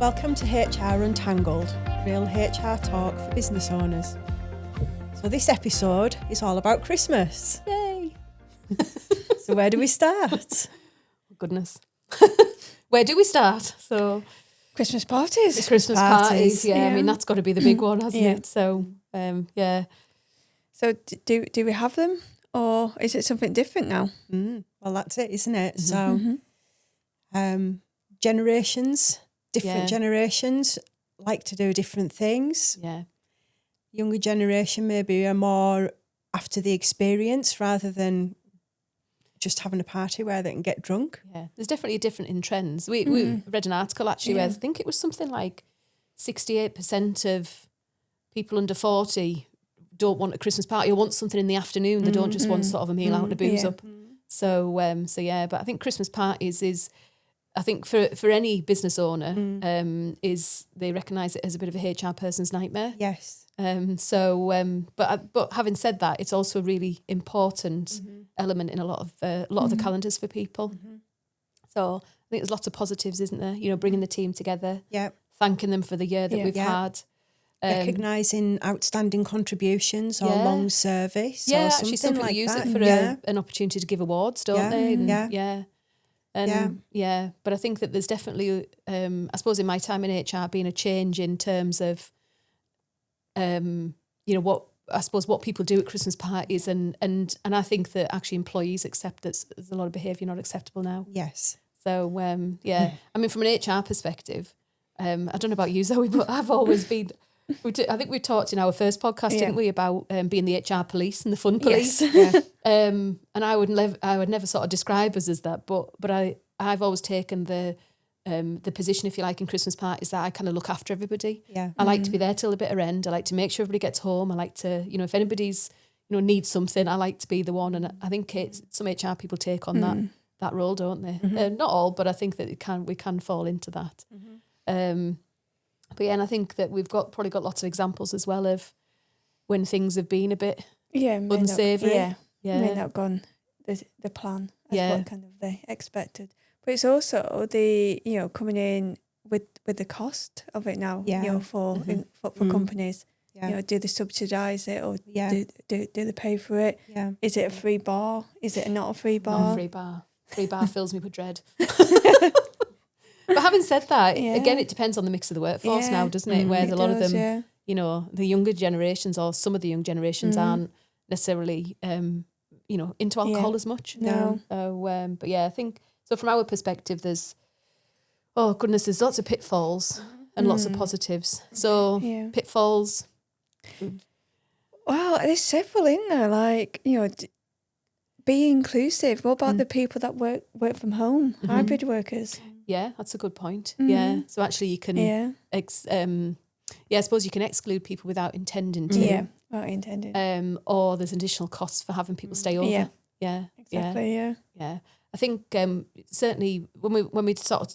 Welcome to HR Untangled, real HR talk for business owners. So this episode is all about Christmas. Yay! So where do we start? Goodness. Where do we start? So Christmas parties. the Christmas parties. Yeah, I mean, that's got to be the big one, hasn't Yeah. it? So, yeah. So do we have them, or is it something different now? Well, that's it, isn't it? So generations, different Yeah. generations like to do different things. Yeah. Younger generation maybe are more after the experience rather than just having a party where they can get drunk. Yeah. There's definitely a different in trends. We read an article actually where I think it was something like 68% of people under 40 don't want a Christmas party or want something in the afternoon. They don't just want sort of a meal out and a booze up. So yeah, but I think Christmas parties is, I think for any business owner, is they recognise it as a bit of a HR person's nightmare. Yes. But having said that, it's also a really important element in a lot of the calendars for people. So I think there's lots of positives, isn't there? You know, bringing the team together, Yeah. thanking them for the year that we've had. Recognising outstanding contributions or Yeah. long service Yeah, or actually, some something people like use that. it for an opportunity to give awards, don't Yeah. they? And, Yeah. yeah. But I think that there's definitely, I suppose, in my time in HR, been a change in terms of, what people do at Christmas parties, and I think that actually employees accept that there's a lot of behaviour not acceptable now. Yes. So I mean, from an HR perspective, I don't know about you, Zoe, but I've always been. I think we talked in our first podcast, didn't we, about being the HR police and the fun police. Yes. Yeah. And I would never sort of describe us as that, but I've always taken the position, if you like, in Christmas parties that I kind of look after everybody. Yeah. I like to be there till the bitter end. I like to make sure everybody gets home. I like to, if anybody's needs something, I like to be the one. And I think some HR people take on that role, don't they? Not all, but I think that we can fall into that. But yeah, and I think that we've probably got lots of examples as well of when things have been a bit unsavoury. May not have gone the plan as what kind of they expected. But it's also the coming in with the cost of it now. For companies. Yeah. Do they subsidise it, or do they pay for it? Yeah. Is it a free bar? Is it not a free bar? Not a free bar. Free bar fills me with dread. But having said that, again, it depends on the mix of the workforce now, doesn't it? Whereas a lot of them, the younger generations or some of the young generations aren't necessarily, into alcohol as much. No. But yeah, I think, so from our perspective, there's lots of pitfalls and lots of positives. So pitfalls. Well, there's several in there, like, be inclusive. What about the people that work from home, hybrid workers? Yeah, that's a good point. Yeah, so actually you can, I suppose you can exclude people without intending to. Yeah, without intending. Or there's additional costs for having people stay over. Yeah, exactly. Yeah. I think certainly when we sort of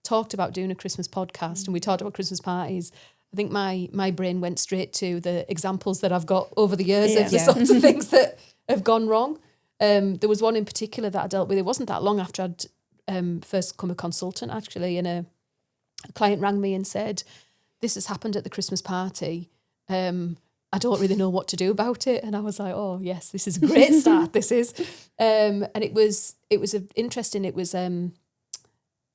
talked about doing a Christmas podcast and we talked about Christmas parties, I think my brain went straight to the examples that I've got over the years of the sorts of things that have gone wrong. There was one in particular that I dealt with. It wasn't that long after I'd first become a consultant, actually, and a client rang me and said, "This has happened at the Christmas party. I don't really know what to do about it." And I was like, "Oh yes, this is a great start. This is." And it was interesting. It was a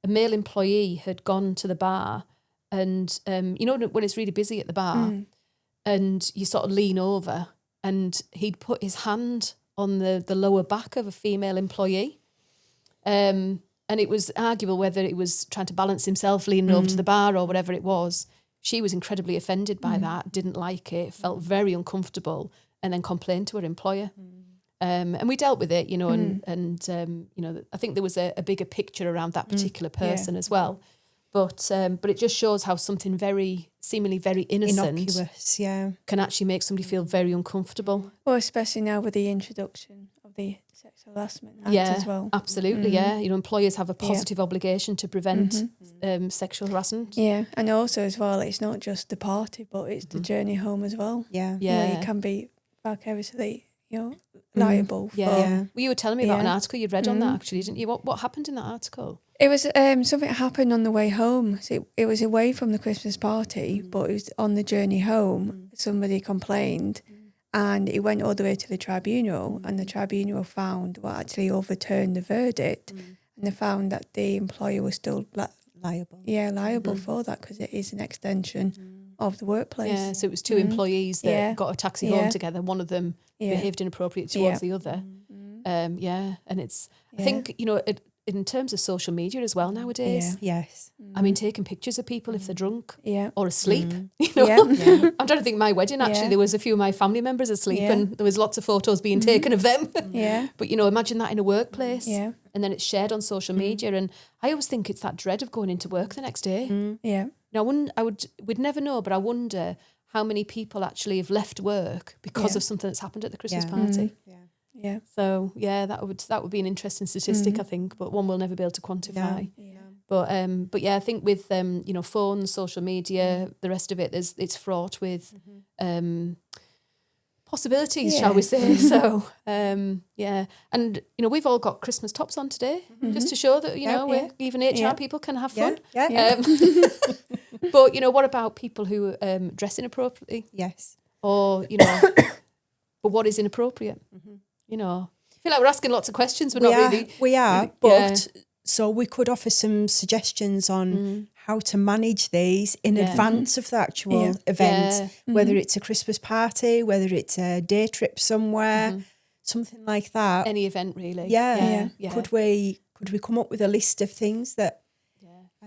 male employee had gone to the bar, and when it's really busy at the bar, and you sort of lean over, and he'd put his hand on the lower back of a female employee. And it was arguable whether it was trying to balance himself leaning over to the bar or whatever it was. She was incredibly offended by that, didn't like it, felt very uncomfortable, and then complained to her employer. And we dealt with it, and I think there was a bigger picture around that particular person as well. But it just shows how something seemingly very innocent, innocuous, can actually make somebody feel very uncomfortable. Well, especially now with the introduction of the Sexual Harassment Act as well. Absolutely, employers have a positive obligation to prevent sexual harassment. Yeah, and also as well, it's not just the party, but it's the journey home as well. Yeah. You can be vicariously, liable. Yeah. Well, you were telling me about an article you'd read on that, actually, didn't you? What happened in that article? It was something happened on the way home. So it was away from the Christmas party, but it was on the journey home. Somebody complained, and it went all the way to the tribunal, and the tribunal found, well, actually overturned the verdict, and they found that the employer was still liable. Yeah, liable for that because it is an extension of the workplace. Yeah, so it was two employees that got a taxi home together. One of them behaved inappropriate towards the other. And it's, I think, you know, in terms of social media as well nowadays. Yes. I mean, taking pictures of people if they're drunk or asleep. You know, I'm trying to think. My wedding actually, there was a few of my family members asleep, and there was lots of photos being taken of them. But you know, imagine that in a workplace, and then it's shared on social media. And I always think it's that dread of going into work the next day. Now, we'd never know, but I wonder how many people actually have left work because of something that's happened at the Christmas party. Yeah. So that would be an interesting statistic, I think, but one we'll never be able to quantify. But yeah, I think with you know, phones, social media, the rest of it, it's fraught with possibilities, shall we say? So and you know, we've all got Christmas tops on today, just to show that you know even HR people can have fun. But you know, what about people who dress inappropriately? Yes. Or you know, but what is inappropriate? You know, I feel like we're asking lots of questions. We are, but so we could offer some suggestions on how to manage these in advance of the actual event, whether it's a Christmas party, whether it's a day trip somewhere, something like that. Any event, really. Yeah. Could we come up with a list of things that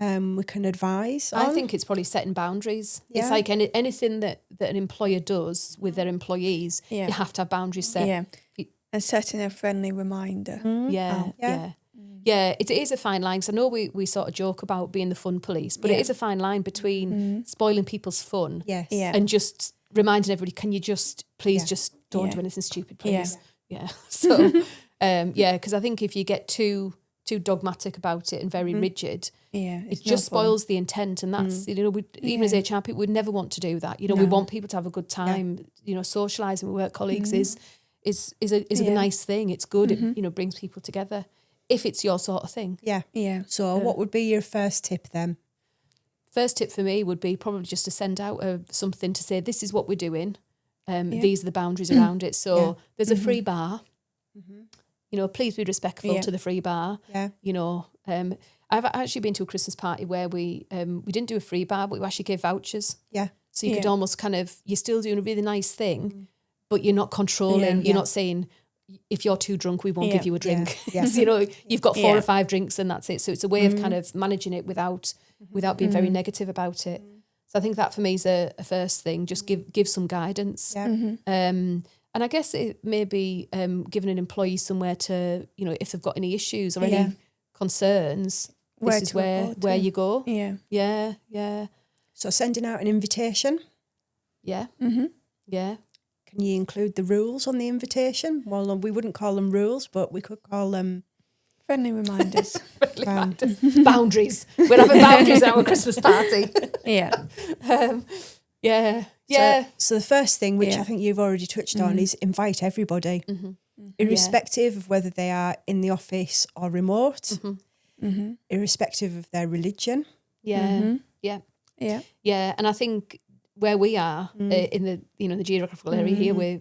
we can advise on? I think it's probably setting boundaries. It's like anything that an employer does with their employees, you have to have boundaries set. And setting a friendly reminder. Yeah, it is a fine line. So I know we sort of joke about being the fun police, but it is a fine line between spoiling people's fun and just reminding everybody, can you just please just don't do anything stupid, please? So because I think if you get too dogmatic about it and very rigid, it just spoils the intent. And that's you know, even as HR people, we'd never want to do that. You know, we want people to have a good time. You know, socialising with work colleagues is a nice thing. It's good. It, you know, brings people together if it's your sort of thing. So what would be your first tip then? First tip for me would be probably just to send out something to say, this is what we're doing. These are the boundaries around it. So there's a free bar. You know, please be respectful to the free bar. You know, I've actually been to a Christmas party where we didn't do a free bar, but we actually gave vouchers. So you could almost kind of, you're still doing a really nice thing, but you're not controlling. You're not saying, if you're too drunk, we won't give you a drink. So, you know, you've got 4 or 5 drinks and that's it. So it's a way of kind of managing it without being very negative about it. So I think that for me is a first thing. Just give some guidance. And I guess it may be giving an employee somewhere to, you know, if they've got any issues or any concerns, this is where you go. So sending out an invitation. Can you include the rules on the invitation? Well, we wouldn't call them rules, but we could call them friendly reminders. Boundaries. We'll have boundaries at our Christmas party. So the first thing, which I think you've already touched on, is invite everybody, irrespective of whether they are in the office or remote, irrespective of their religion. And I think where we are in the, you know, the geographical area here, we're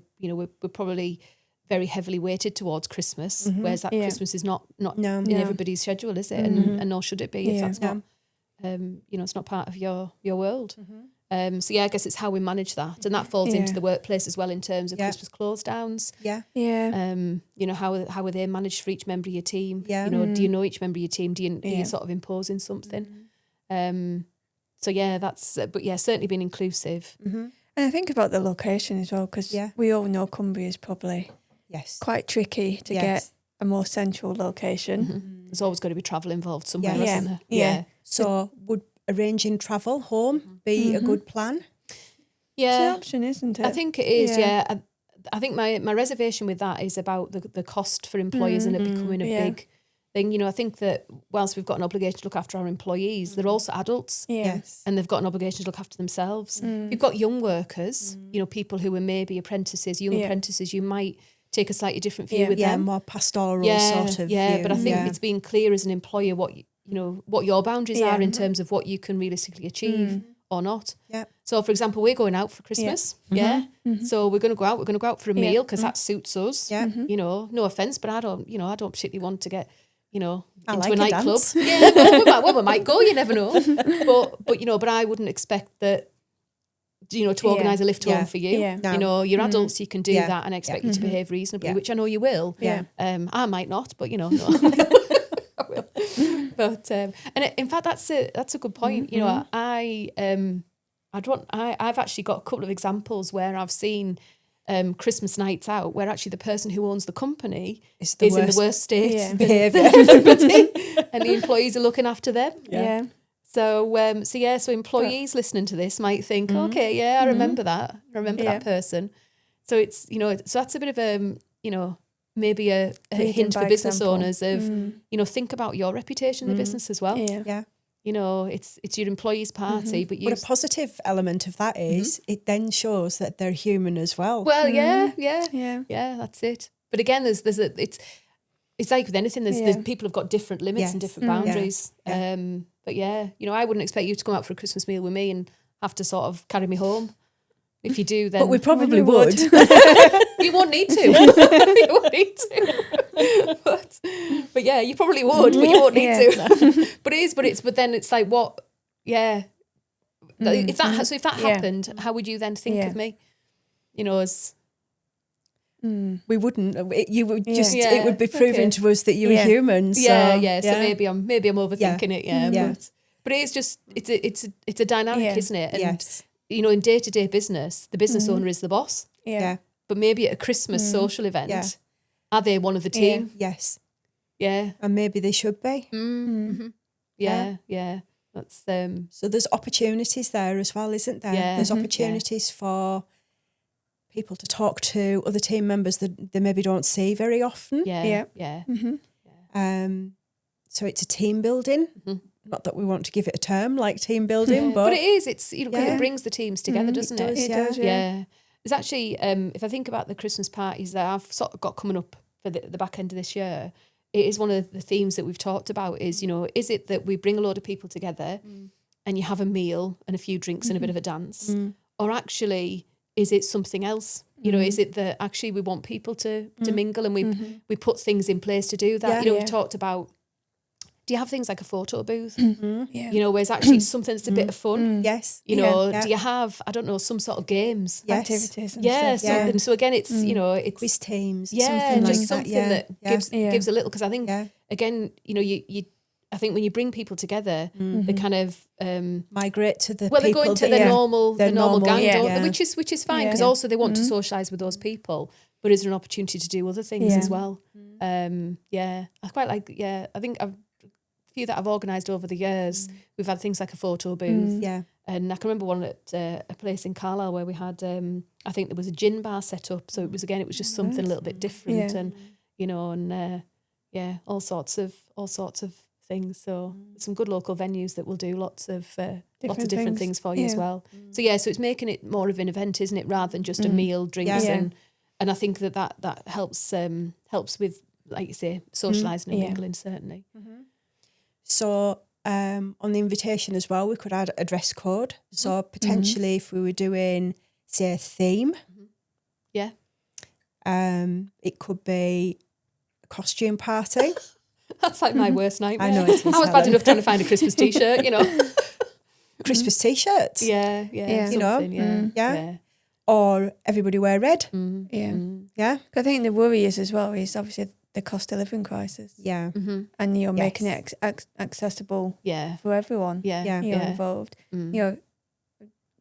probably very heavily weighted towards Christmas, whereas that Christmas is not in everybody's schedule, is it? And nor should it be if that's not, you know, it's not part of your world. So I guess it's how we manage that, and that falls into the workplace as well in terms of Christmas close downs. You know, how are they managed for each member of your team? You know, do you know each member of your team? Do you sort of imposing something? So that's, but certainly being inclusive. And I think about the location as well, because we all know Cumbria is probably quite tricky to get a more central location. There's always going to be travel involved somewhere, isn't there? So would arranging travel home be a good plan? It's an option, isn't it? I think it is, I think my reservation with that is about the cost for employers and it becoming a big thing. You know, I think that whilst we've got an obligation to look after our employees, they're also adults. And they've got an obligation to look after themselves. You've got young workers, you know, people who are maybe apprentices, young apprentices, you might take a slightly different view with them. More pastoral sort of view. But I think it's being clear as an employer what what your boundaries Yeah. are in terms of what you can realistically achieve or not. Yeah. So, for example, we're going out for Christmas. Yeah. So we're going to go out. We're going to go out for a meal because that suits us. Yeah. No offense, but I don't particularly want to get, into like a a nightclub. dance. Yeah. Well, we might go. You never know. But I wouldn't expect that. To organise a lift home for you. Yeah. No. You're adults. You can do Yeah. that and expect you to behave reasonably, Yeah. which I know you will. Yeah. I might not, but no. I will. But in fact, that's a good point. I've actually got a couple of examples where I've seen Christmas nights out where actually the person who owns the company is in the worst state behaviour. than everybody, and the employees are looking after them. Yeah. So employees listening to this might think, okay, yeah, I remember that. I remember that person. So it's so that's a bit of maybe a hint for business owners of think about your reputation in the business as well. Yeah. It's your employees' party, but a positive element of that is it then shows that they're human as well. Well, yeah, that's it. But again, it's like with anything. There's people have got different limits and different boundaries. Yeah. But I wouldn't expect you to come out for a Christmas meal with me and have to sort of carry me home. If you do, then but we probably would. You won't need to. You won't need to. But yeah, you probably would, but you won't need to. But then it's like what? Yeah. If that happened, how would you then think of me? As we wouldn't. You would just. It would be proven to us that you were human. So, So maybe I'm overthinking it. Yeah. But it is just it's a dynamic, isn't it? And in day-to-day business, the business owner is the boss. Yeah. But maybe at a Christmas social event, are they one of the team? Yes. Yeah. And maybe they should be. Mm-hmm. Yeah. That's So there's opportunities there as well, isn't there? Yeah. There's opportunities for people to talk to other team members that they maybe don't see very often. Yeah. So it's a team building. Not that we want to give it a term like team building, but it is. It's because it brings the teams together, doesn't it? It does. Yeah. There's actually, if I think about the Christmas parties that I've sort of got coming up for the back end of this year, it is one of the themes that we've talked about is, is it that we bring a load of people together and you have a meal and a few drinks and a bit of a dance? Or actually, is it something else? Is it that actually we want people to mingle and we put things in place to do that? We've talked about, do you have things like a photo booth? Where it's actually something that's a bit of fun? Yes. Do you have, I don't know, some sort of games? Activities and Yeah, stuff. something. So again, it's, it's Quiz teams. something like something that gives a little, because I think, again, you I think when you bring people together, they kind of migrate to the they go into the normal gang, which is fine, because also they want to socialise with those people. But is there an opportunity to do other things as well? I quite like. I think a few that I've organised over the years. We've had things like a photo booth. And I can remember one at a place in Carlisle where we had. I think there was a gin bar set up, so it was just something a little bit different, and all sorts of things. So some good local venues that will do lots of different things for you as well. So so it's making it more of an event, isn't it, rather than just a meal, drinks, and I think that helps with, like you say, socialising and mingling, certainly. So on the invitation as well, we could add a dress code. So potentially if we were doing, say, a theme, it could be a costume party. That's like my worst nightmare. I know it is. I was bad enough trying to find a Christmas t-shirt, Christmas t-shirts. Yeah. Or everybody wear red. Yeah. I think the worry is as well is obviously the cost of living crisis. Yeah. And you're making it accessible for everyone. Involved.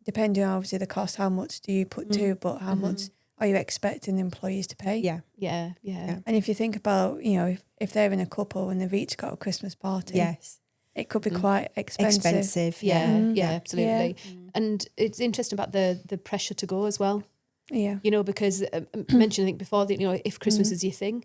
Depending on obviously the cost, how much do you put to, but how much are you expecting employees to pay? Yeah. And if you think about, if they're in a couple and they've each got a Christmas party, it could be quite expensive. Yeah, absolutely. And it's interesting about the pressure to go as well. Yeah. Because I mentioned, I think before, that, if Christmas is your thing,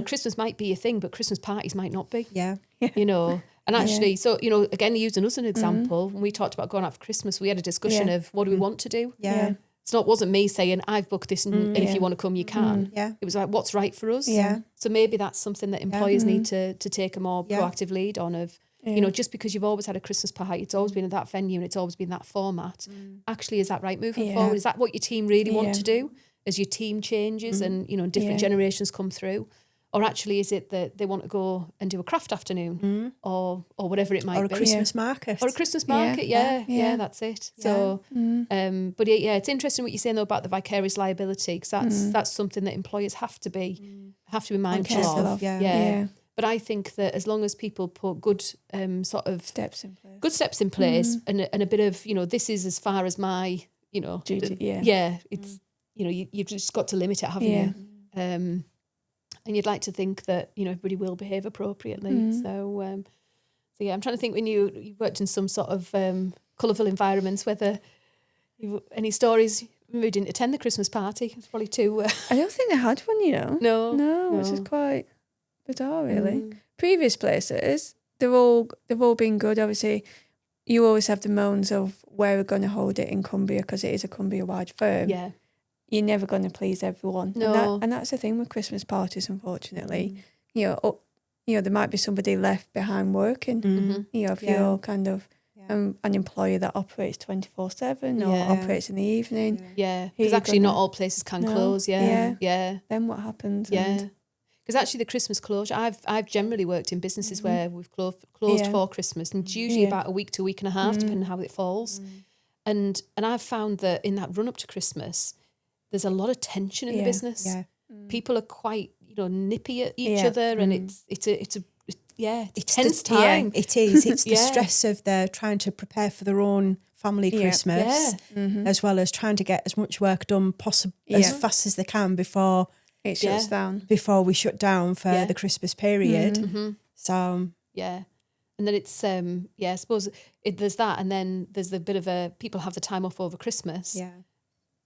Christmas might be your thing, but Christmas parties might not be. Yeah. And actually, so, again, using us as an example, when we talked about going out for Christmas, we had a discussion of what do we want to do? Yeah. It wasn't me saying, I've booked this and if you want to come, you can. It was like, what's right for us? Yeah. So maybe that's something that employers need to take a more proactive lead on of, you know, just because you've always had a Christmas party, it's always been at that venue and it's always been that format. Actually, is that right moving forward? Is that what your team really want to do as your team changes and, you know, different generations come through? Or actually, is it that they want to go and do a craft afternoon or whatever it might be? Or a Christmas market. Or a Christmas market, yeah, that's it. So, but it's interesting what you're saying though about the vicarious liability, because that's something that employers have to be mindful of. Yeah. But I think that as long as people put good sort of steps in place, and a bit of, you know, this is as far as my, you know, duty, it's, you know, you've just got to limit it, haven't you? And you'd like to think that, you know, everybody will behave appropriately. So yeah, I'm trying to think when you worked in some sort of colourful environments, whether any stories. We didn't attend the Christmas party. It's probably too. I don't think they had one, you know. No, which is quite bizarre, really. Previous places, they've all been good. Obviously, you always have the moans of where we're going to hold it in Cumbria because it is a Cumbria-wide firm. Yeah. You're never going to please everyone. No. And that's the thing with Christmas parties, unfortunately. You know, there might be somebody left behind working. You know, if you're kind of an employer that operates 24/7 or operates in the evening. Yeah, because actually not all places can close. Yeah. Then what happens? Yeah. Because actually the Christmas closure, I've generally worked in businesses where we've closed for Christmas, and it's usually about a week to a week and a half, depending on how it falls. And I've found that in that run up to Christmas, there's a lot of tension in the business. Yeah. People are quite, you know, nippy at each other, and it's a tense time. Yeah, it is. It's the stress of they're trying to prepare for their own family Christmas, as well as trying to get as much work done as fast as they can before it shuts down. Before we shut down for the Christmas period. So and then it's I suppose there's that, and then there's a bit of people have the time off over Christmas. Yeah.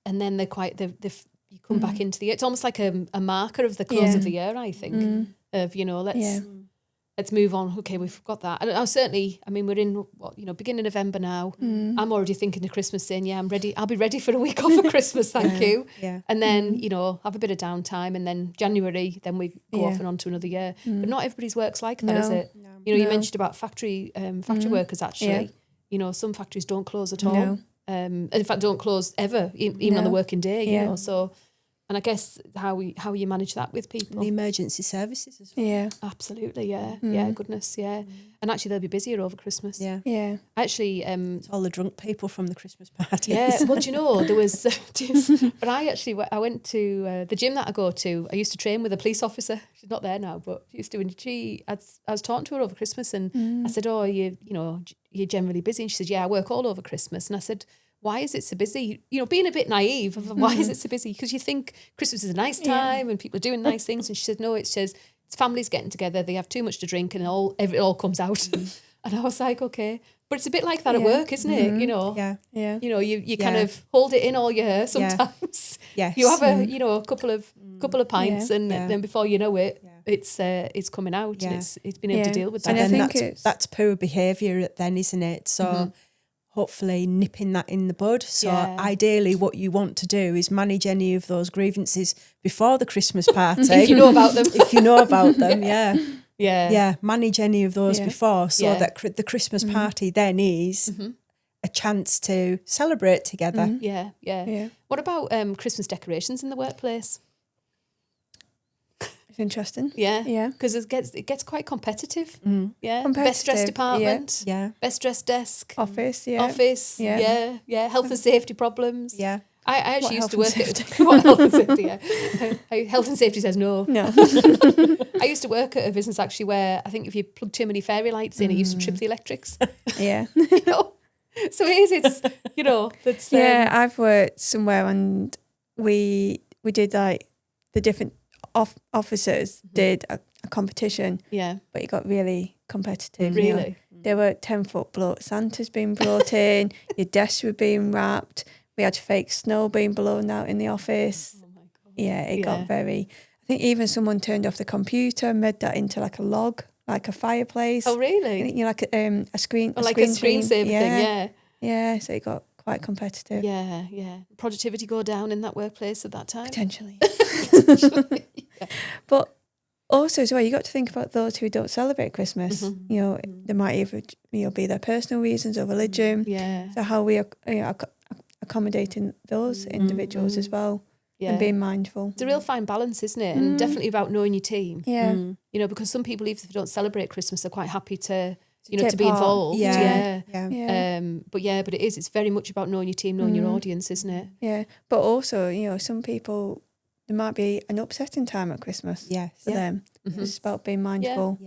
And then you come back into the year. It's almost like a marker of the close of the year, I think, of, you know, let's move on. Okay, we've got that. And we're in, beginning of November now. I'm already thinking of Christmas saying, I'm ready. I'll be ready for a week off for Christmas, thank you. Yeah. And then, you know, have a bit of downtime. And then January, then we go off and on to another year. But not everybody's work's like that, is it? No. You know, you mentioned about factory workers, actually. Yeah. You know, some factories don't close at all. No. In fact, don't close ever, even on the working day, you know. So, and I guess how you manage that with people. The emergency services as well. Yeah. Absolutely, yeah, goodness, yeah. And actually they'll be busier over Christmas. Yeah. Yeah. Actually, it's all the drunk people from the Christmas parties. Yeah, well, do you know, there was, but I went to the gym that I go to. I used to train with a police officer. She's not there now, but she used to, and I was talking to her over Christmas, and I said, oh, you're generally busy? And she said, yeah, I work all over Christmas. And I said, why is it so busy? You know, being a bit naive of why is it so busy? Because you think Christmas is a nice time and people are doing nice things. And she said, no, it's just it's families getting together. They have too much to drink and it all comes out. And I was like, okay. But it's a bit like that at work, isn't it? You know, you know, you kind of hold it in all year sometimes. Yes. You have a couple of pints and then before you know it, it's coming out and it's been able to deal with that. And I think that's poor behaviour then, isn't it? So hopefully nipping that in the bud. So ideally what you want to do is manage any of those grievances before the Christmas party. If you know about them. If you know about them, Yeah, manage any of those before so that the Christmas party then is a chance to celebrate together. Yeah. What about Christmas decorations in the workplace? It's interesting. Yeah. Because it gets quite competitive. Yeah. Best dressed department. Yeah. Best dressed desk. Office. Yeah. Health and safety problems. Yeah. I actually used to work at health and safety. Yeah. Health and safety says no. I used to work at a business actually where I think if you plug too many fairy lights in, it used to trip the electrics. Yeah. You know? So it's you know that's I've worked somewhere and we did like the different officers did a competition. Yeah. But it got really competitive. Really. You know? There were 10-foot blow Santas being brought in. Your desks were being wrapped. We had fake snow being blown out in the office. Oh my God. Yeah, it got very... I think even someone turned off the computer and made that into like a log, like a fireplace. Oh, really? You know, like a screen... Or like a screensaver thing, yeah. Yeah, so it got quite competitive. Yeah. Productivity go down in that workplace at that time? Potentially. But also as well, you got to think about those who don't celebrate Christmas. Mm-hmm. You know, there might either be their personal reasons or religion. Yeah. So how we are accommodating those individuals as well, Yeah. and being mindful. It's a real fine balance, isn't it? And definitely about knowing your team. Yeah. You know, because some people, even if they don't celebrate Christmas, they're quite happy to take be part. involved. Yeah. But it's very much about knowing your team, knowing your audience, isn't it? Yeah. But also, you know, some people, there might be an upsetting time at Christmas for them. It's about being mindful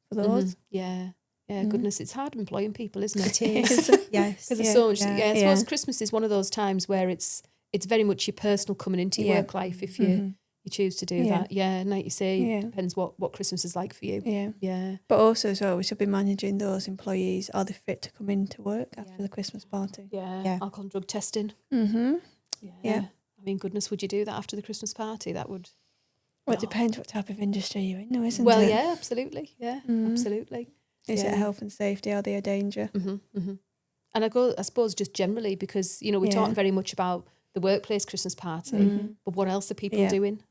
for those. Yeah. Yeah, goodness, it's hard employing people, isn't it? It is. Yes. Because there's so much. I suppose Christmas is one of those times where it's very much your personal coming into your work life if you choose to do that. Yeah, and like you say, depends what Christmas is like for you. Yeah. Yeah. But also as well, we should be managing those employees. Are they fit to come into work after the Christmas party? Yeah. Alcohol and drug testing. Mm-hmm. Yeah. I mean, goodness, would you do that after the Christmas party? That would... Well, it depends what type of industry you're in, though, isn't it? Well, yeah, absolutely. Yeah, absolutely. Is it health and safety? Are they a danger? And I suppose just generally, because, you know, we're talking very much about the workplace Christmas party, but what else are people doing?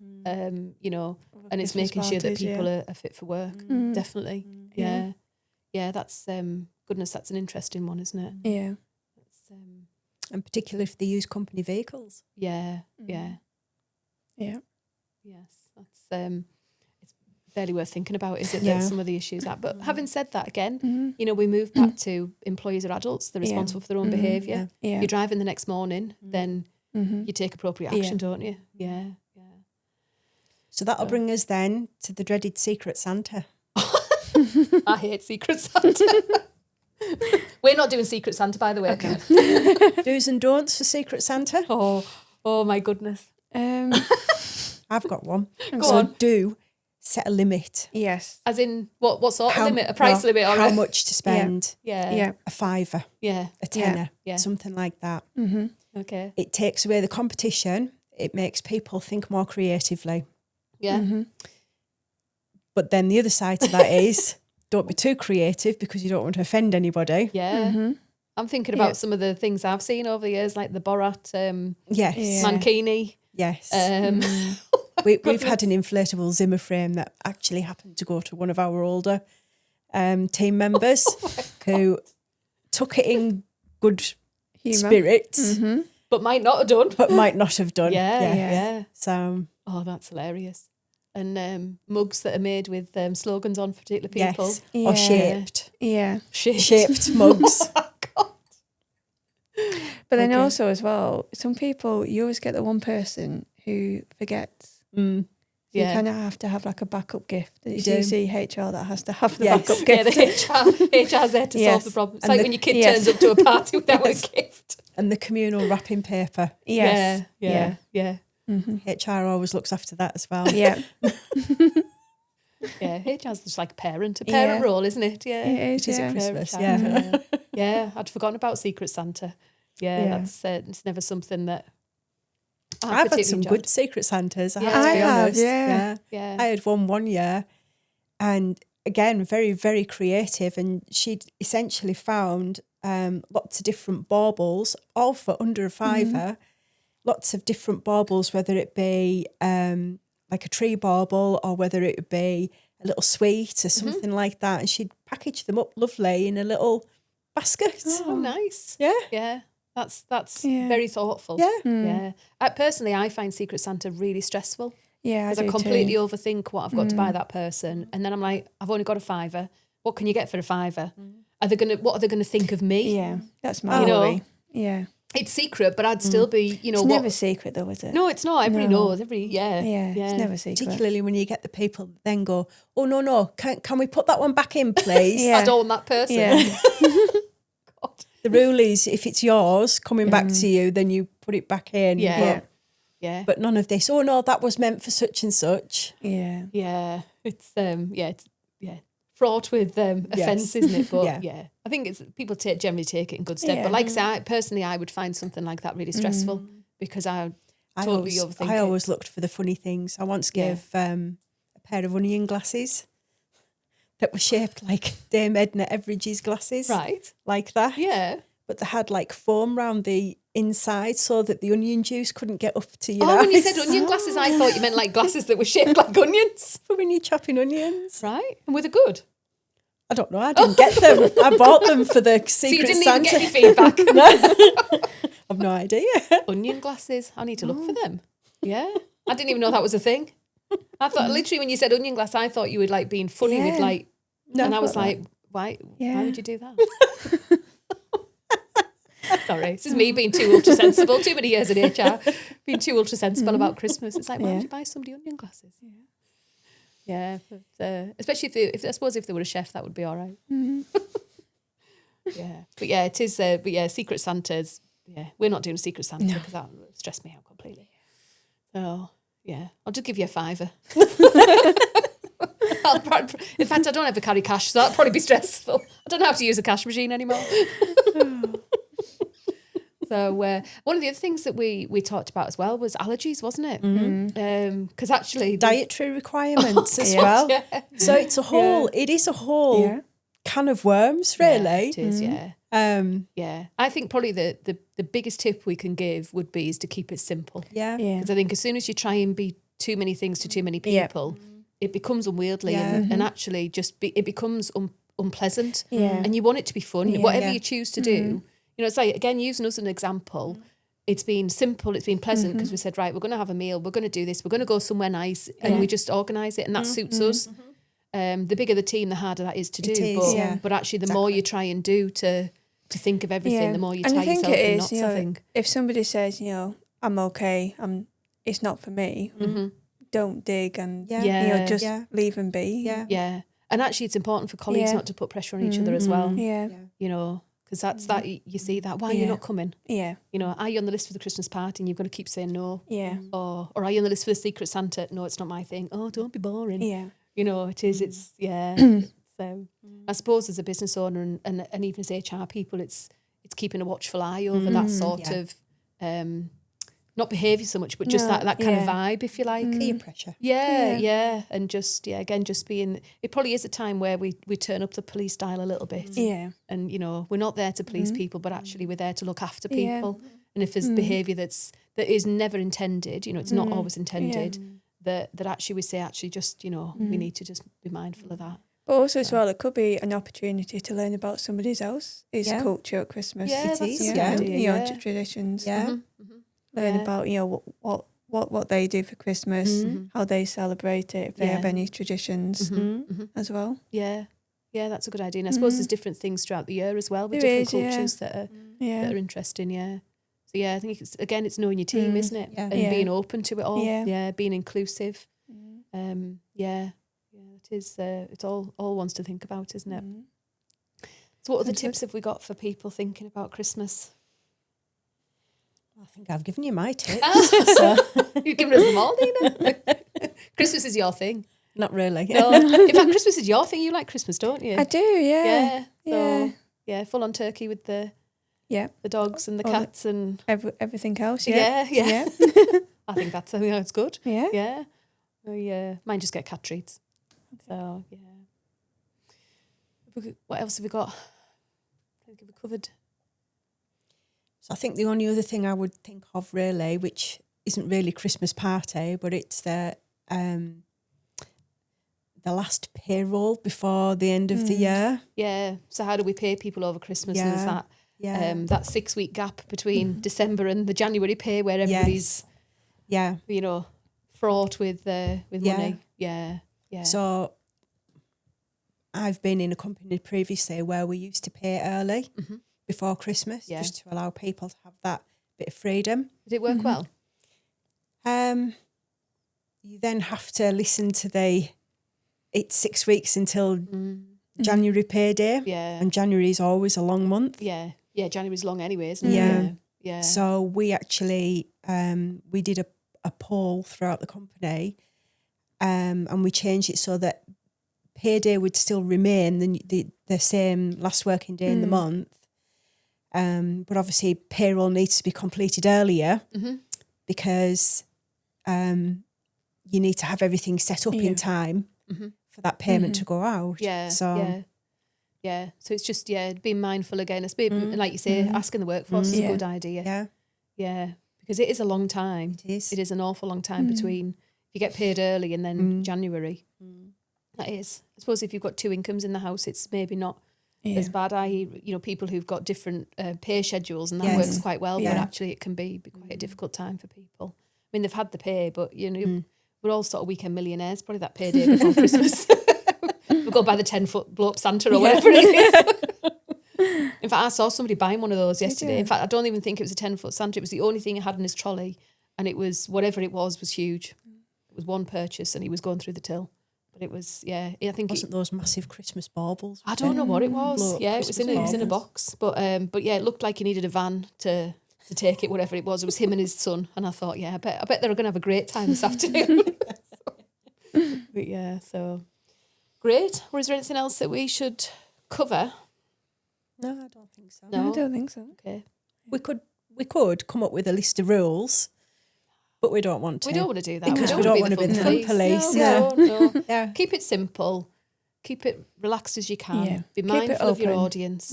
You know, and it's Christmas making sure that parties, people are fit for work. Definitely. Yeah. Yeah, that's, goodness, that's an interesting one, isn't it? Yeah. It's, And particularly if they use company vehicles. yeah. Yes, that's it's barely worth thinking about, is it? That some of the issues that. But having said that, again, you know, we move back to employees are adults; they're responsible for their own behaviour. Yeah. You're driving the next morning, then you take appropriate action, don't you? Yeah. So that'll bring us then to the dreaded Secret Santa. I hate Secret Santa. We're not doing Secret Santa, by the way. Okay. Do's and don'ts for Secret Santa. Oh my goodness. I've got one. Go on. Do set a limit. Yes. As in what sort of limit? A price limit? Or how much to spend? Yeah. A $5, a tenner, something like that. Mm-hmm. Okay. It takes away the competition. It makes people think more creatively. Yeah. Mm-hmm. But then the other side to that is don't be too creative because you don't want to offend anybody. Yeah. Mm-hmm. I'm thinking about some of the things I've seen over the years, like the Borat Mankini. Yes. We've had an inflatable Zimmer frame that actually happened to go to one of our older team members who took it in good spirits, but might not have done. But might not have done. Yeah. So, that's hilarious. And mugs that are made with slogans on for particular people. yes, or shaped. Yeah. Shaped mugs. But then also as well, some people, you always get the one person who forgets. Mm. So you kind of have to have like a backup gift. It's do. usually HR that has to have the Yes. backup Yeah, gift. the HR's there to solve the problem. It's And like the- when your kid turns up to a party without a gift. And the communal wrapping paper. Yes. Yeah. HR always looks after that as well. Yeah. Yeah, HR's just like a parent role, isn't it? Yeah, It is, at yeah. Christmas, Yeah, I'd forgotten about Secret Santa. Yeah. That's it's never something that I've had some good Secret Santas, I have to I be have, honest. Yeah. I had one year, and again, very, very creative, and she'd essentially found lots of different baubles, all for under a $5, lots of different baubles, whether it be like a tree bauble or whether it would be a little sweet or something like that, and she'd package them up lovely in a little basket. Oh, nice. Yeah. That's very thoughtful. Yeah. Personally, I find Secret Santa really stressful. Yeah, Because I completely overthink what I've got to buy that person, and then I'm like, I've only got a $5. What can you get for a $5? What are they gonna think of me? Yeah, that's my worry. Yeah. It's secret, but I'd still be, It's never secret though, is it? No, it's not. Everybody knows. Yeah, it's never secret. Particularly when you get the people that then go, oh, no, can we put that one back in, please? I don't want that person. Yeah. God. The rule is if it's yours coming back to you, then you put it back in. Yeah. But none of this, oh, no, that was meant for such and such. Yeah. Yeah. It's fraught with offence, isn't it? But I think it's people generally take it in good stead. But like I say, I would find something like that really stressful because I totally overthink I always looked for the funny things. I once gave a pair of onion glasses that were shaped like Dame Edna Everidge's glasses. Right. Like that. Yeah. But they had like foam round the inside so that the onion juice couldn't get up to your eyes. When you said onion glasses, I thought you meant like glasses that were shaped like onions. For when you're chopping onions. Right. And were they good? I don't know. I didn't get them. I bought them for the Secret So you didn't Santa. even get any feedback? No. I've no idea. Onion glasses. I need to look for them. Yeah. I didn't even know that was a thing. I thought literally when you said onion glass, I thought you were like being funny with like, No, and I was that. like, why would you do that? Sorry, this is me being too ultra sensible. Too many years in HR, being too ultra sensible about Christmas. It's like, why would you buy somebody onion glasses? Yeah, but, especially if I suppose if they were a chef, that would be all right. Yeah, but yeah, it is. But yeah, Secret Santas. Yeah, we're not doing a Secret Santa because that would stress me out completely. So yeah, I'll just give you a £5. In fact, I don't ever carry cash, so that'd probably be stressful. I don't know how to use a cash machine anymore. So one of the other things that we talked about as well was allergies, wasn't it? Because actually Dietary requirements as well. Yeah. So it's a whole, it is a whole can of worms, really. Yeah, it is, yeah. Yeah. I think probably the biggest tip we can give would be is to keep it simple. Yeah. Because I think as soon as you try and be too many things to too many people, it becomes unwieldy and actually it becomes unpleasant. Yeah. And you want it to be fun. Whatever you choose to do, you know, it's like, again, using us as an example, it's been simple, it's been pleasant because we said, right, we're going to have a meal, we're going to do this, we're going to go somewhere nice, and we just organise it, and that suits us. The bigger the team, the harder that is to do. But actually, the more you try and do to think of everything, the more you tie yourself in knots, I think. If somebody says, you know, I'm okay, it's not for me, don't dig and just leave them be. Yeah. And actually, it's important for colleagues not to put pressure on each other as well. Yeah. You know, because that's that you see that. Why are you not coming? Yeah. You know, are you on the list for the Christmas party and you're going to keep saying no? Yeah. Or are you on the list for the Secret Santa? No, it's not my thing. Oh, don't be boring. Yeah. You know, it is. It's So I suppose as a business owner and even as HR people, it's keeping a watchful eye over that sort of not behaviour so much, but just that kind of vibe, if you like. Peer pressure. Yeah. And just, again, just being, it probably is a time where we turn up the police dial a little bit. Yeah. And, you know, we're not there to please people, but actually we're there to look after people. And if there's behaviour that is never intended, you know, it's not always intended, that actually we say, actually just, you know, we need to just be mindful of that. But also as well, it could be an opportunity to learn about somebody else's culture at Christmas. Yeah, it that's is. a good idea, Traditions. Yeah. Learn about, you know, what they do for Christmas, how they celebrate it, if they have any traditions as well. Yeah, that's a good idea. And I suppose there's different things throughout the year as well with different cultures that are interesting. Yeah. So I think it's knowing your team, isn't it? Yeah. And being open to it all. Yeah. Being inclusive. It is. It's all ones to think about, isn't it? So what other tips have we got for people thinking about Christmas? I think I've given you my tips. So. You've given us them all, Nina. Christmas is your thing. Not really. No. In fact, Christmas is your thing. You like Christmas, don't you? I do, yeah. So, full on turkey with the dogs and the cats and everything else. Yeah. I think that's good. Yeah. Mine just get cat treats. So what else have we got? I think we've covered. So I think the only other thing I would think of really, which isn't really Christmas party, but it's the last payroll before the end of the year. Yeah. So how do we pay people over Christmas? And there's that 6 week gap between December and the January pay where everybody's you know, fraught with money. Yeah. So I've been in a company previously where we used to pay early before Christmas just to allow people to have that bit of freedom. Did it work well? You then have to listen to it's 6 weeks until January payday. Yeah. And January is always a long month. Yeah. Yeah, January's long anyway, isn't it? Yeah. So we actually, we did a poll throughout the company and we changed it so that payday would still remain the same last working day in the month. But obviously payroll needs to be completed earlier because you need to have everything set up in time for that payment to go out. Yeah. So So it's just being mindful again. It's being, like you say, asking the workforce is a good idea. Yeah. Yeah, because it is a long time. It is. It is an awful long time between if you get paid early and then January. That is. I suppose if you've got two incomes in the house, it's maybe not as bad. People who've got different pay schedules, and that works quite well. But actually, it can be quite a difficult time for people. I mean, they've had the pay, but we're all sort of weekend millionaires. Probably that payday before Christmas. We'll go buy the 10-foot blow-up Santa or whatever it is. In fact, I saw somebody buying one of those yesterday. In fact, I don't even think it was a 10-foot Santa. It was the only thing he had in his trolley, and it was whatever it was huge. It was one purchase, and he was going through the till. But it was, I think wasn't those massive Christmas baubles. I don't know what it was. Blow-up It was in a box. But it looked like he needed a van to take it, whatever it was. It was him and his son, and I thought, I bet they're going to have a great time this afternoon. But so great. Or is there anything else that we should cover? No, I don't think so. No, I don't think so. Okay. We could come up with a list of rules, but we don't want to. We don't want to do that. Because we don't want to be the fun police. No. Yeah. Keep it simple. Keep it relaxed as you can. Yeah. Be mindful of your audience.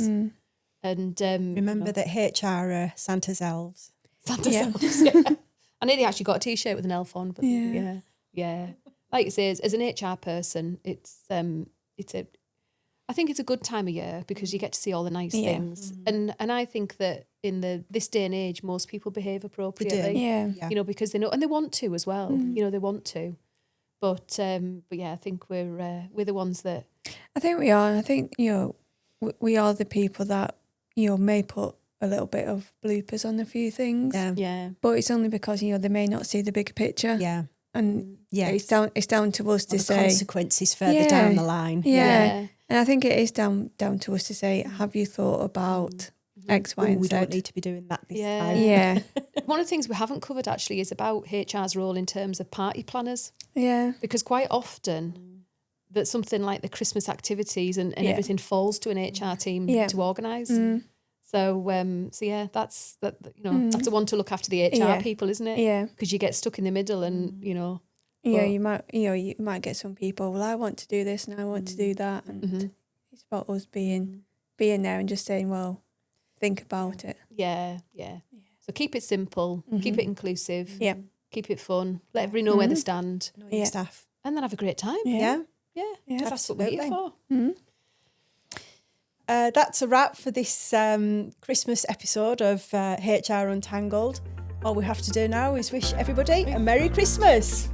And remember that HR are Santa's elves. Santa's elves, yeah. I nearly actually got a T-shirt with an elf on, but yeah. Like you say, as an HR person, I think it's a good time of year because you get to see all the nice things. And I think that in this day and age, most people behave appropriately. Yeah. Because they know, and they want to as well. They want to. But I think we're the ones that. I think we are. I think we are the people that may put a little bit of bloopers on a few things. Yeah. But it's only because they may not see the bigger picture. Yeah. And it's down to us to say consequences further down the line. Yeah. And I think it is down to us to say, have you thought about X, Y, and Z? We don't need to be doing that this time. Yeah. One of the things we haven't covered actually is about HR's role in terms of party planners. Yeah. Because quite often that something like the Christmas activities and everything falls to an HR team to organise. So that's that's a one to look after the HR people, isn't it? Yeah. Because you get stuck in the middle and you might get some people, well, I want to do this and I want to do that, and it's about us being there and just saying, well, think about it. Yeah. So keep it simple, keep it inclusive, keep it fun, let everybody know where they stand, know your staff, and then have a great time. Yeah. That's what we're here for. That's a wrap for this Christmas episode of HR Untangled. All we have to do now is wish everybody a Merry Christmas.